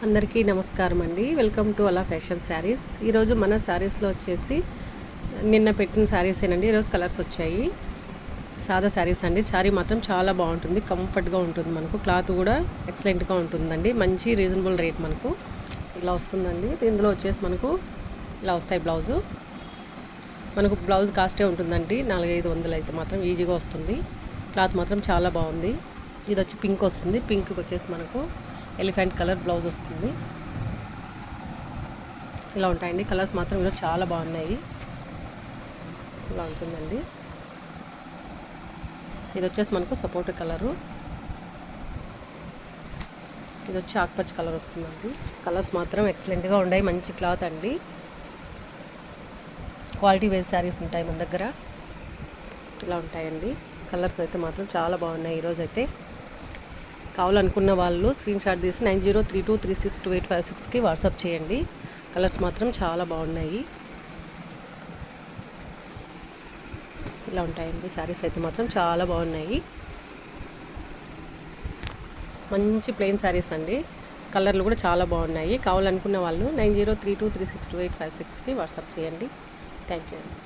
అందరికీ నమస్కారం అండి. వెల్కమ్ టు అలా ఫ్యాషన్ శారీస్. ఈరోజు మన శారీస్లో వచ్చేసి నిన్న పెట్టిన శారీసేనండి. ఈరోజు కలర్స్ వచ్చాయి. సాదా శారీస్ అండి. శారీ మాత్రం చాలా బాగుంటుంది, కంఫర్ట్గా ఉంటుంది. మనకు క్లాత్ కూడా ఎక్సలెంట్గా ఉంటుందండి. మంచి రీజనబుల్ రేట్ మనకు ఇలా వస్తుందండి. ఇందులో వచ్చేసి మనకు ఇలా వస్తాయి బ్లౌజు. మనకు బ్లౌజ్ కాస్టే ఉంటుందండి, 400-500 అయితే మాత్రం ఈజీగా వస్తుంది. క్లాత్ మాత్రం చాలా బాగుంది. ఇది వచ్చి పింక్ వస్తుంది. పింక్కి వచ్చేసి మనకు ఎలిఫెంట్ కలర్ బ్లౌజ్ వస్తుంది. ఇలా ఉంటాయండి. కలర్స్ మాత్రం ఈరోజు చాలా బాగున్నాయి. ఇలా ఉంటుందండి. ఇది వచ్చేసి మనకు సపోర్ట్ కలరు. ఇది వచ్చి ఆకుపచ్చ కలర్ వస్తుందండి. కలర్స్ మాత్రం ఎక్సలెంట్గా ఉన్నాయి. మంచి క్లాత్ అండి. క్వాలిటీ వేర్ శారీస్ ఉంటాయి మన దగ్గర. ఇలా ఉంటాయండి. కలర్స్ అయితే మాత్రం చాలా బాగున్నాయి. ఈరోజు అయితే కావాలనుకున్న వాళ్ళు స్క్రీన్ షాట్ తీసి 9032362856కి వాట్సాప్ చేయండి. కలర్స్ మాత్రం చాలా బాగున్నాయి. ఇలా ఉంటాయండి. శారీస్ అయితే మాత్రం చాలా బాగున్నాయి. మంచి ప్లెయిన్ శారీస్ అండి. కలర్లు కూడా చాలా బాగున్నాయి. కావాలనుకున్న వాళ్ళు 9032362856కి వాట్సాప్ చేయండి. థ్యాంక్ యూ అండి.